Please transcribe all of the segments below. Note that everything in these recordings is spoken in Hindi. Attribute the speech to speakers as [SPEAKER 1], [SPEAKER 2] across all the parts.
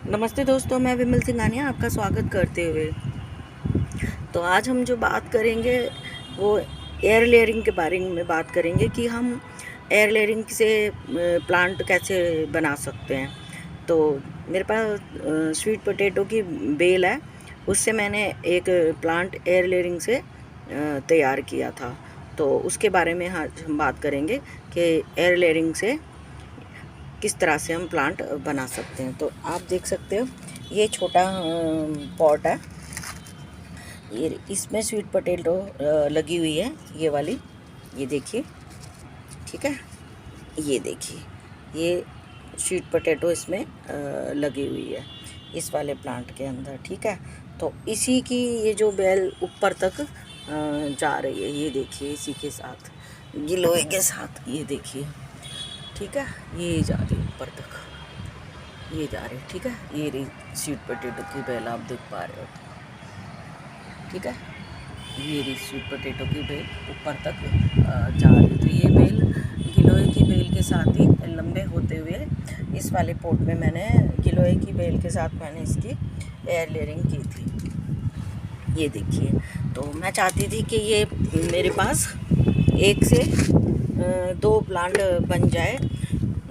[SPEAKER 1] नमस्ते दोस्तों, मैं विमल सिंघानिया आपका स्वागत करते हुए। तो आज हम जो बात करेंगे वो एयर लेयरिंग के बारे में बात करेंगे कि हम एयर लेयरिंग से प्लांट कैसे बना सकते हैं। तो मेरे पास स्वीट पोटैटो की बेल है, उससे मैंने एक प्लांट एयर लेयरिंग से तैयार किया था। तो उसके बारे में आज हम बात करेंगे कि एयर लेयरिंग से किस तरह से हम प्लांट बना सकते हैं। तो आप देख सकते हो ये छोटा पॉट है, ये इसमें स्वीट पोटैटो लगी हुई है, ये वाली, ये देखिए, ठीक है, ये देखिए, ये स्वीट पोटैटो इसमें लगी हुई है इस वाले प्लांट के अंदर, ठीक है। तो इसी की ये जो बेल ऊपर तक जा रही है, ये देखिए, इसी के साथ गिलोय के साथ, ये देखिए, ठीक है, ये जा रही है ऊपर तक, ये जा रही है, ठीक है। ये रही स्वीट पोटैटो की बेल, आप देख पा रहे हो, ठीक है। ये रही स्वीट पोटैटो की बेल ऊपर तक जा रही है। तो ये बेल गिलोय की बेल के साथ ही लंबे होते हुए इस वाले पोट में मैंने गिलोय की बेल के साथ मैंने इसकी एयर लेयरिंग की थी, ये देखिए। तो मैं चाहती थी कि ये मेरे पास एक से दो प्लांट बन जाए,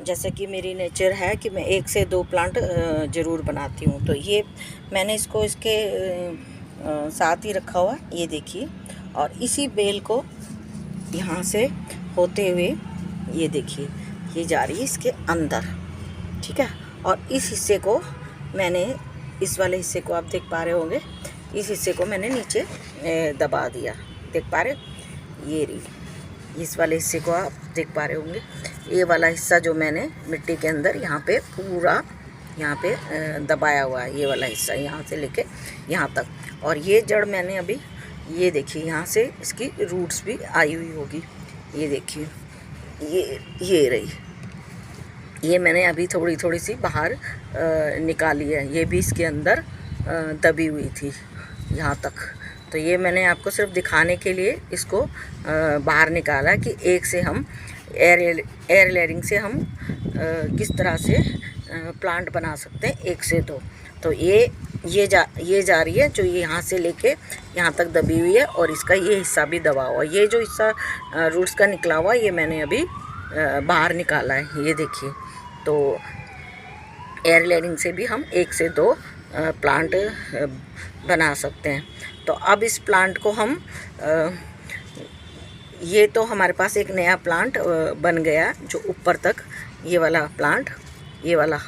[SPEAKER 1] जैसे कि मेरी नेचर है कि मैं एक से दो प्लांट ज़रूर बनाती हूँ। तो ये मैंने इसको इसके साथ ही रखा हुआ, ये देखिए। और इसी बेल को यहाँ से होते हुए, ये देखिए, ये जा रही है इसके अंदर, ठीक है। और इस हिस्से को मैंने, इस वाले हिस्से को आप देख पा रहे होंगे, इस हिस्से को मैंने नीचे दबा दिया, देख पा रहे हो, ये रही, इस वाले हिस्से को आप देख पा रहे होंगे। ये वाला हिस्सा जो मैंने मिट्टी के अंदर यहाँ पे पूरा यहाँ पे दबाया हुआ है, ये वाला हिस्सा यहाँ से लेके यहाँ तक। और ये जड़ मैंने अभी, ये देखिए, यहाँ से इसकी रूट्स भी आई हुई होगी, ये देखिए, ये रही, ये मैंने अभी थोड़ी थोड़ी सी बाहर निकाली है, ये भी इसके अंदर दबी हुई थी यहाँ तक। तो ये मैंने आपको सिर्फ दिखाने के लिए इसको बाहर निकाला कि एक से हम एयर लेयरिंग से हम किस तरह से प्लांट बना सकते हैं, एक से दो। तो ये जा रही है, जो ये यहाँ से लेके यहाँ तक दबी हुई है, और इसका ये हिस्सा भी दबा हुआ, ये जो हिस्सा रूट्स का निकला हुआ, ये मैंने अभी बाहर निकाला है, ये देखिए। तो एयर लेयरिंग से भी हम एक से दो प्लांट बना सकते हैं। तो अब इस प्लांट को हम ये तो हमारे पास एक नया प्लांट बन गया, जो ऊपर तक, ये वाला प्लांट, ये वाला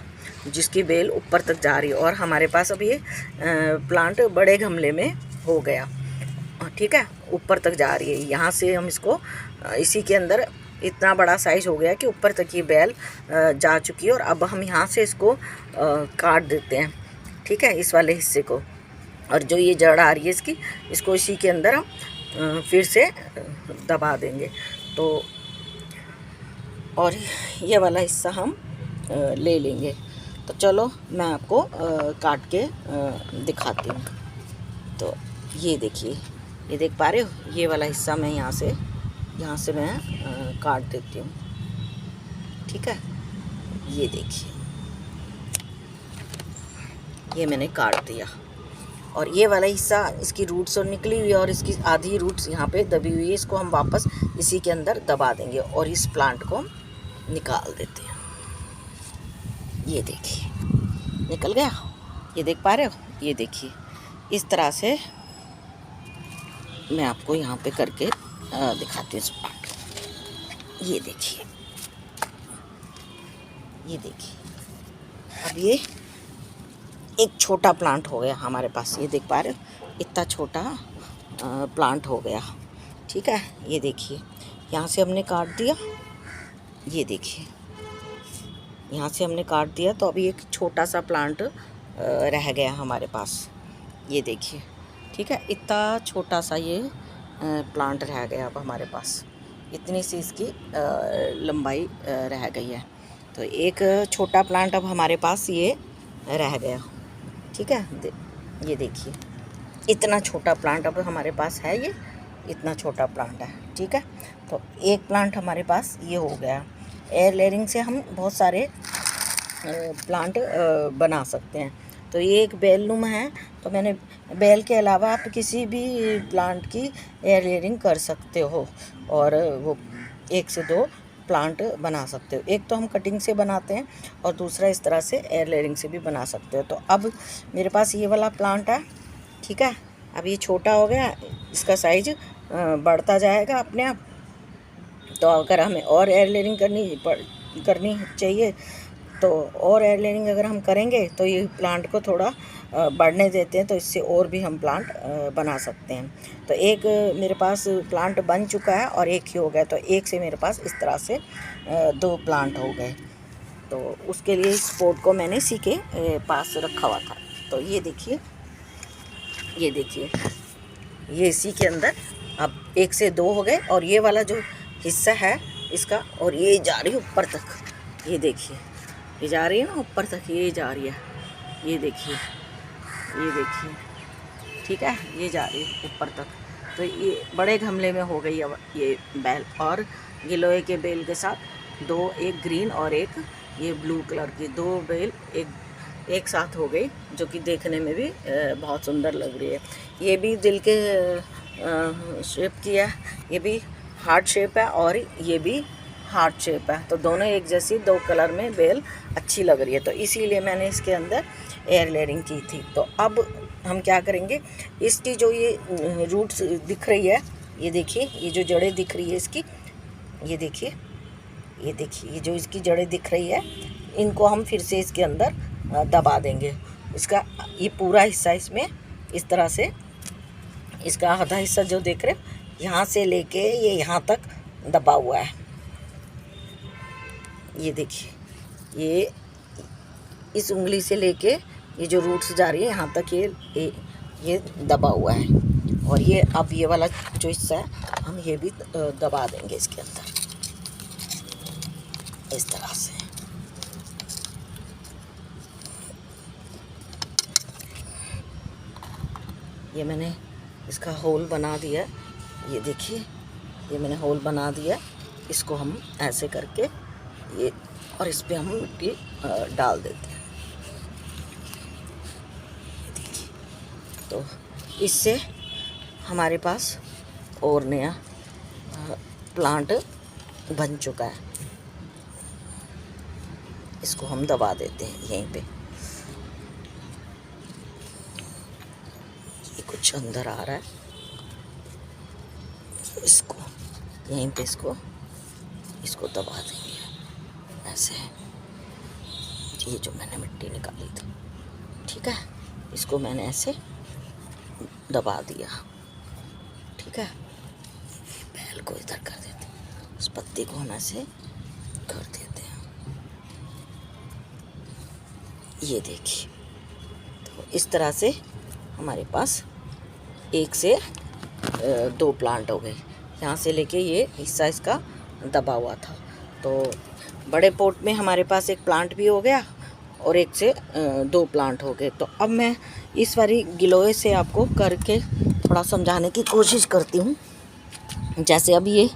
[SPEAKER 1] जिसकी बेल ऊपर तक जा रही है। और हमारे पास अब ये प्लांट बड़े गमले में हो गया, ठीक है, ऊपर तक जा रही है। यहाँ से हम इसको इसी के अंदर इतना बड़ा साइज़ हो गया कि ऊपर तक ये बेल जा चुकी है। और अब हम यहाँ से इसको काट देते हैं, ठीक है, इस वाले हिस्से को। और जो ये जड़ आ रही है इसकी, इसको इसी के अंदर हम फिर से दबा देंगे। तो और ये वाला हिस्सा हम ले लेंगे। तो चलो मैं आपको काट के दिखाती हूँ। तो ये देखिए, ये देख पा रहे हो, ये वाला हिस्सा मैं यहाँ से मैं काट देती हूँ, ठीक है। ये देखिए, ये मैंने काट दिया। और ये वाला हिस्सा, इसकी रूट्स और निकली हुई है, और इसकी आधी रूट्स यहाँ पे दबी हुई है, इसको हम वापस इसी के अंदर दबा देंगे और इस प्लांट को निकाल देते हैं। ये देखिए, निकल गया, ये देख पा रहे हो, ये देखिए, इस तरह से मैं आपको यहाँ पे करके दिखाती हूँ इस प्लांट को। ये देखिए, ये देखिए, अब ये एक छोटा प्लांट हो गया हमारे पास, ये देख पा रहे हो, इतना छोटा प्लांट हो गया, ठीक है। ये देखिए, यहाँ से हमने काट दिया, ये देखिए, यहाँ से हमने काट दिया। तो अभी एक छोटा सा प्लांट रह गया हमारे पास, ये देखिए, ठीक है, इतना छोटा सा ये प्लांट रह गया अब हमारे पास, इतनी सी इसकी लंबाई रह गई है। तो एक छोटा प्लांट अब हमारे पास ये रह गया, ठीक है। ये देखिए, इतना छोटा प्लांट अब हमारे पास है, ये इतना छोटा प्लांट है, ठीक है। तो एक प्लांट हमारे पास ये हो गया। एयर लेयरिंग से हम बहुत सारे प्लांट बना सकते हैं। तो ये एक बेलनुमा है, तो मैंने बेल के अलावा आप किसी भी प्लांट की एयर लेयरिंग कर सकते हो और वो 1 से 2 प्लांट बना सकते हो। एक तो हम कटिंग से बनाते हैं और दूसरा इस तरह से एयर लेयरिंग से भी बना सकते हो। तो अब मेरे पास ये वाला प्लांट है, ठीक है। अब ये छोटा हो गया, इसका साइज बढ़ता जाएगा अपने आप। तो अगर हमें और एयर लेयरिंग करनी चाहिए तो और एयर लेयरिंग अगर हम करेंगे तो ये प्लांट को थोड़ा बढ़ने देते हैं, तो इससे और भी हम प्लांट बना सकते हैं। तो एक मेरे पास प्लांट बन चुका है और एक ही हो गया, तो एक से मेरे पास इस तरह से 2 प्लांट हो गए। तो उसके लिए इस पोट को मैंने इसी के पास रखा हुआ था। तो ये देखिए, ये इसी के अंदर अब 1 से 2 हो गए और ये वाला जो हिस्सा है इसका, और ये जा रही है ऊपर तक, ये देखिए, ये जा रही है ना ऊपर तक, ये जा रही है, ये देखिए, ठीक है, ये जा रही है ऊपर तक। तो ये बड़े गमले में हो गई अब ये बेल, और गिलोय के बेल के साथ 2, एक ग्रीन और एक ये ब्लू कलर की 2 बेल एक साथ हो गई, जो कि देखने में भी बहुत सुंदर लग रही है। ये भी दिल के शेप की है, ये भी हार्ट शेप है और ये भी हार्ट शेप है। तो दोनों एक जैसी 2 कलर में बेल अच्छी लग रही है, तो इसीलिए मैंने इसके अंदर एयर लेयरिंग की थी। तो अब हम क्या करेंगे, इसकी जो ये रूट्स दिख रही है, ये देखिए, ये जो जड़ें दिख रही है इसकी, ये देखिए, ये जो इसकी जड़ें दिख रही है, इनको हम फिर से इसके अंदर दबा देंगे। इसका ये पूरा हिस्सा इसमें इस तरह से, इसका आधा हिस्सा जो देख रहे हैं, यहाँ से लेके ये यहाँ तक दबा हुआ है। ये देखिए, ये इस उंगली से लेके ये जो रूट्स जा रही है यहाँ तक ये दबा हुआ है। और ये अब ये वाला जो हिस्सा है हम ये भी दबा देंगे इसके अंदर इस तरह से। ये मैंने इसका होल बना दिया, ये देखिए, ये मैंने होल बना दिया। इसको हम ऐसे करके ये, और इस पे हम मिट्टी डाल देते हैं, ये देखिए। तो इससे हमारे पास और नया प्लांट बन चुका है। इसको हम दबा देते हैं यहीं पे, ये कुछ अंदर आ रहा है, इसको यहीं पे इसको दबा देंगे ऐसे। ये जो मैंने मिट्टी निकाली थी, ठीक है, इसको मैंने ऐसे दबा दिया, ठीक है। बैल को इधर कर देते हैं, उस पत्ती को हम ऐसे कर देते हैं, ये देखिए। तो इस तरह से हमारे पास 1 से 2 प्लांट हो गए, यहाँ से लेके ये हिस्सा इसका दबा हुआ था। तो बड़े पोट में हमारे पास 1 प्लांट भी हो गया और 1 से 2 प्लांट हो गए। तो अब मैं इस वाली गिलोय से आपको करके थोड़ा समझाने की कोशिश करती हूँ। जैसे अब ये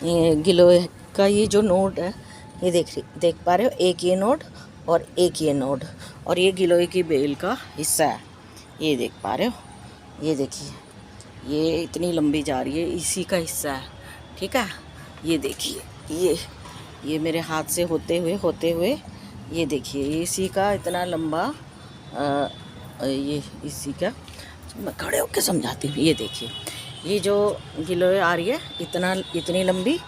[SPEAKER 1] गिलोय का ये जो नोड है, ये देख पा रहे हो, एक ये नोड और एक ये नोड, और ये गिलोय की बेल का हिस्सा है, ये देख पा रहे हो, ये देखिए, ये इतनी लंबी जा रही है, इसी का हिस्सा है, ठीक है। ये देखिए, ये मेरे हाथ से होते हुए ये देखिए, ये इसी का इतना लंबा, ये इसी का, मैं खड़े होकर समझाती हूँ। ये देखिए, ये जो गिलोय आ रही है इतनी लंबी,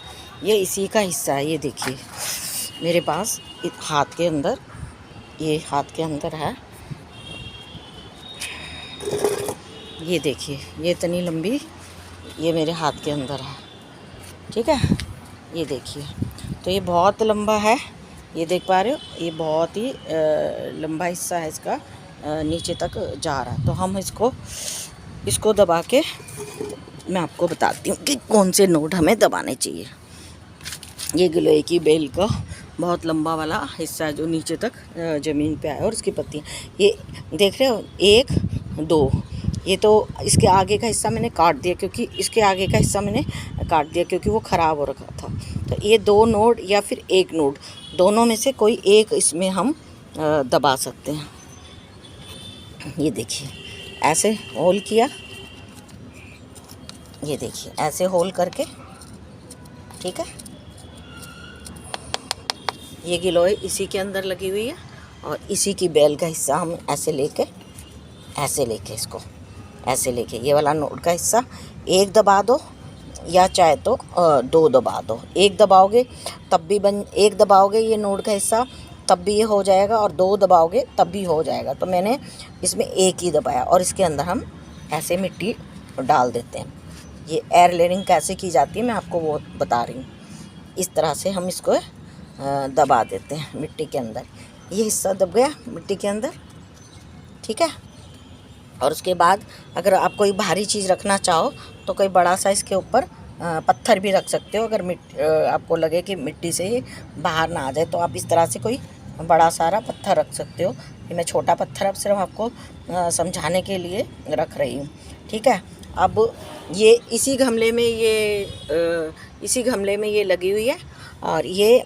[SPEAKER 1] ये इसी का हिस्सा है। ये देखिए मेरे पास हाथ के अंदर है, ये देखिए, ये इतनी लंबी, ये मेरे हाथ के अंदर है, ठीक है। ये देखिए, तो ये बहुत लंबा है, ये देख पा रहे हो, ये बहुत ही लंबा हिस्सा है इसका, नीचे तक जा रहा है। तो हम इसको दबा के मैं आपको बताती हूँ कि कौन से नोड हमें दबाने चाहिए। ये गिलोय की बेल का बहुत लंबा वाला हिस्सा है जो नीचे तक ज़मीन पे आया, और इसकी पत्तियाँ ये देख रहे हो, 1, 2, ये तो इसके आगे का हिस्सा मैंने काट दिया, क्योंकि वो ख़राब हो रखा था। तो ये 2 नोड या फिर 1 नोड, दोनों में से कोई एक इसमें हम दबा सकते हैं। ये देखिए ऐसे होल किया, ये देखिए ऐसे होल करके, ठीक है। ये गिलोय इसी के अंदर लगी हुई है और इसी की बेल का हिस्सा हम ऐसे लेके इसको ऐसे लेके ये वाला नोट का हिस्सा एक दबा दो या चाहे तो दो दबा दो। एक दबाओगे तब भी एक दबाओगे ये नोट का हिस्सा तब भी ये हो जाएगा और दो दबाओगे तब भी हो जाएगा। तो मैंने इसमें एक ही दबाया और इसके अंदर हम ऐसे मिट्टी डाल देते हैं। ये एयर लेयरिंग कैसे की जाती है मैं आपको वो बता रही हूँ। इस तरह से हम इसको दबा देते हैं मिट्टी के अंदर। ये हिस्सा दब गया मिट्टी के अंदर, ठीक है। और उसके बाद अगर आप कोई भारी चीज़ रखना चाहो तो कोई बड़ा सा इसके ऊपर पत्थर भी रख सकते हो। अगर आपको लगे कि मिट्टी से ये बाहर ना आ जाए तो आप इस तरह से कोई बड़ा सारा पत्थर रख सकते हो। कि मैं छोटा पत्थर अब सिर्फ आपको समझाने के लिए रख रही हूँ, ठीक है। अब ये इसी गमले में ये लगी हुई है और ये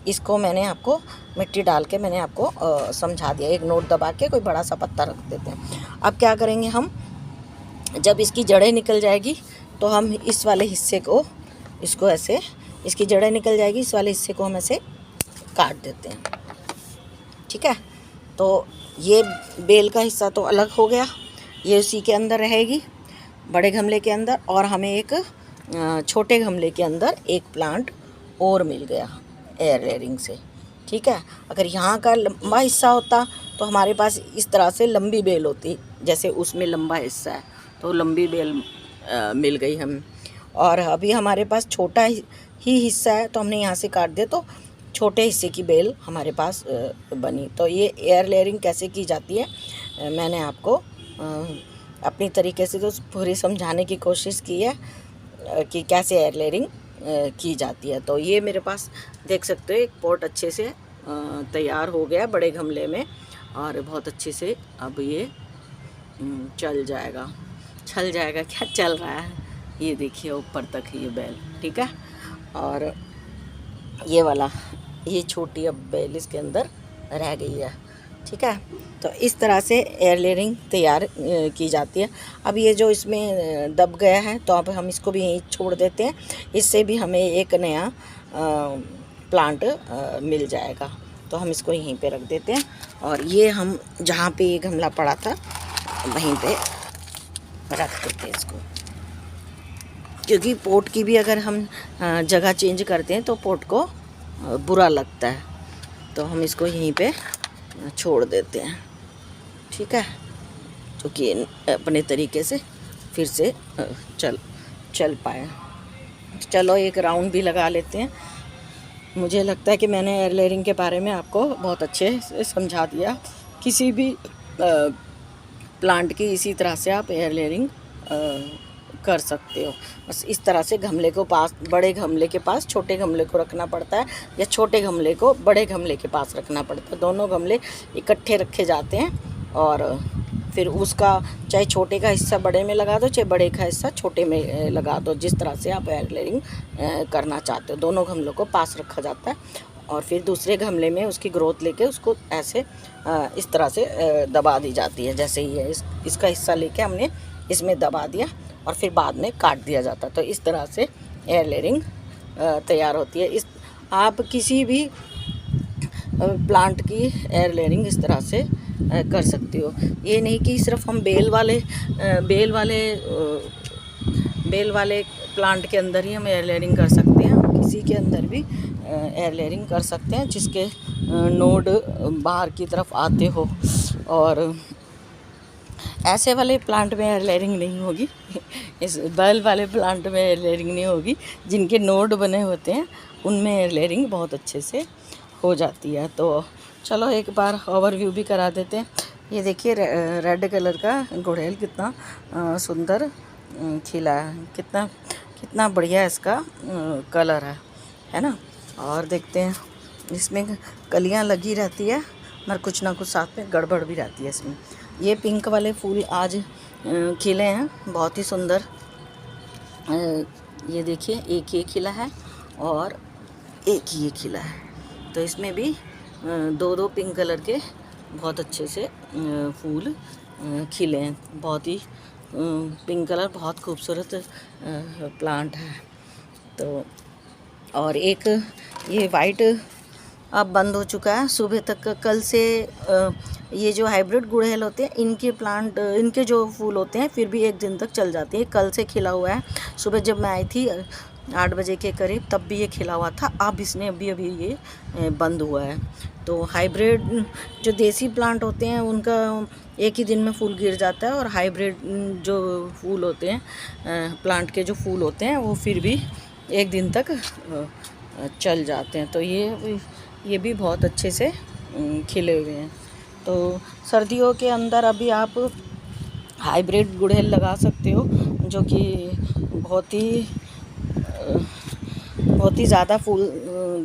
[SPEAKER 1] इसको मैंने आपको मिट्टी डाल के मैंने आपको समझा दिया। एक नोट दबा के कोई बड़ा सा पत्ता रख देते हैं। अब क्या करेंगे हम, जब इसकी जड़ें निकल जाएगी तो हम इस वाले हिस्से को इसको ऐसे, इसकी जड़ें निकल जाएगी इस वाले हिस्से को हम ऐसे काट देते हैं, ठीक है। तो ये बेल का हिस्सा तो अलग हो गया, ये उसी के अंदर रहेगी बड़े गमले के अंदर। और हमें एक छोटे गमले के अंदर एक प्लांट और मिल गया एयर लेयरिंग से, ठीक है। अगर यहाँ का लंबा हिस्सा होता तो हमारे पास इस तरह से लंबी बेल होती, जैसे उसमें लंबा हिस्सा है तो लंबी बेल मिल गई हम। और अभी हमारे पास छोटा ही हिस्सा है तो हमने यहाँ से काट दिया तो छोटे हिस्से की बेल हमारे पास बनी। तो ये एयर लेयरिंग कैसे की जाती है मैंने आपको अपनी तरीके से तो पूरी समझाने की कोशिश की है कि कैसे एयर लेयरिंग की जाती है। तो ये मेरे पास देख सकते हो एक पॉट अच्छे से तैयार हो गया बड़े गमले में और बहुत अच्छे से अब ये चल जाएगा क्या चल रहा है, ये देखिए ऊपर तक ये बेल, ठीक है। और ये वाला ये छोटी अब बेल इसके अंदर रह गई है, ठीक है। तो इस तरह से एयर लेयरिंग तैयार की जाती है। अब ये जो इसमें दब गया है तो अब हम इसको भी यहीं छोड़ देते हैं, इससे भी हमें एक नया प्लांट मिल जाएगा। तो हम इसको यहीं पे रख देते हैं और ये हम जहाँ पे ये गमला पड़ा था वहीं पे रख देते हैं इसको, क्योंकि पोट की भी अगर हम जगह चेंज करते हैं तो पोट को बुरा लगता है। तो हम इसको यहीं पे छोड़ देते हैं, ठीक है, क्योंकि अपने तरीके से फिर से चल पाए। चलो एक राउंड भी लगा लेते हैं। मुझे लगता है कि मैंने एयर लेयरिंग के बारे में आपको बहुत अच्छे से समझा दिया। किसी भी प्लांट की इसी तरह से आप एयर लेयरिंग कर सकते हो। बस इस तरह से गमले को पास, बड़े गमले के पास छोटे गमले को रखना पड़ता है या छोटे गमले को बड़े गमले के पास रखना पड़ता है। दोनों गमले इकट्ठे रखे जाते हैं और फिर उसका चाहे छोटे का हिस्सा बड़े में लगा दो, चाहे बड़े का हिस्सा छोटे में लगा दो। जिस तरह से आप एयर लेयरिंग करना चाहते हो, दोनों गमलों को पास रखा जाता है और फिर दूसरे गमले में उसकी ग्रोथ लेके उसको ऐसे इस तरह से दबा दी जाती है। जैसे ही है इसका हिस्सा लेके हमने इसमें दबा दिया और फिर बाद में काट दिया जाता। तो इस तरह से एयर लेयरिंग तैयार होती है। आप किसी भी प्लांट की एयर लेयरिंग इस तरह से कर सकते हो। ये नहीं कि सिर्फ हम बेल वाले प्लांट के अंदर ही हम एयर लेयरिंग कर सकते हैं, हम किसी के अंदर भी एयर लेयरिंग कर सकते हैं जिसके नोड बाहर की तरफ आते हो। और ऐसे वाले प्लांट में एयर लेयरिंग नहीं होगी, इस बेल वाले प्लांट में एयर लेयरिंग नहीं होगी। जिनके नोड बने होते हैं उनमें एयर लेयरिंग बहुत अच्छे से हो जाती है। तो चलो एक बार ओवरव्यू भी करा देते हैं। ये देखिए रेड कलर का गुड़हल कितना सुंदर खिला है, कितना बढ़िया इसका कलर है ना। और देखते हैं इसमें कलियां लगी रहती है मगर कुछ ना कुछ साथ में गड़बड़ भी रहती है इसमें। ये पिंक वाले फूल आज खिले हैं, बहुत ही सुंदर। ये देखिए एक ये खिला है और एक ये खिला है। तो इसमें भी दो दो पिंक कलर के बहुत अच्छे से फूल खिले हैं। बहुत ही पिंक कलर बहुत खूबसूरत प्लांट है। तो और एक ये वाइट अब बंद हो चुका है। सुबह तक कल से ये जो हाइब्रिड गुड़हल होते हैं इनके प्लांट, इनके जो फूल होते हैं फिर भी एक दिन तक चल जाते हैं। कल से खिला हुआ है। सुबह जब मैं आई थी 8 बजे के करीब तब भी ये खिला हुआ था। अब इसने अभी ये बंद हुआ है। तो हाइब्रिड जो देसी प्लांट होते हैं उनका एक ही दिन में फूल गिर जाता है, और हाइब्रिड जो फूल होते हैं प्लांट के जो फूल होते हैं वो फिर भी एक दिन तक चल जाते हैं। तो ये भी बहुत अच्छे से खिले हुए हैं। तो सर्दियों के अंदर अभी आप हाइब्रिड गुड़हल लगा सकते हो, जो कि बहुत ही ज़्यादा फूल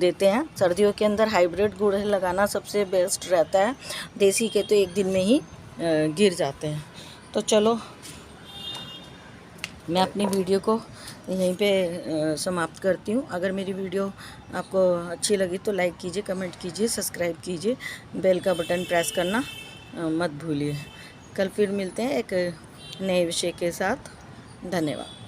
[SPEAKER 1] देते हैं। सर्दियों के अंदर हाइब्रिड गुड़हल लगाना सबसे बेस्ट रहता है। देसी के तो एक दिन में ही गिर जाते हैं। तो चलो मैं अपनी वीडियो को यहीं पे समाप्त करती हूँ। अगर मेरी वीडियो आपको अच्छी लगी तो लाइक कीजिए, कमेंट कीजिए, सब्सक्राइब कीजिए, बेल का बटन प्रेस करना मत भूलिए। कल फिर मिलते हैं एक नए विषय के साथ। धन्यवाद।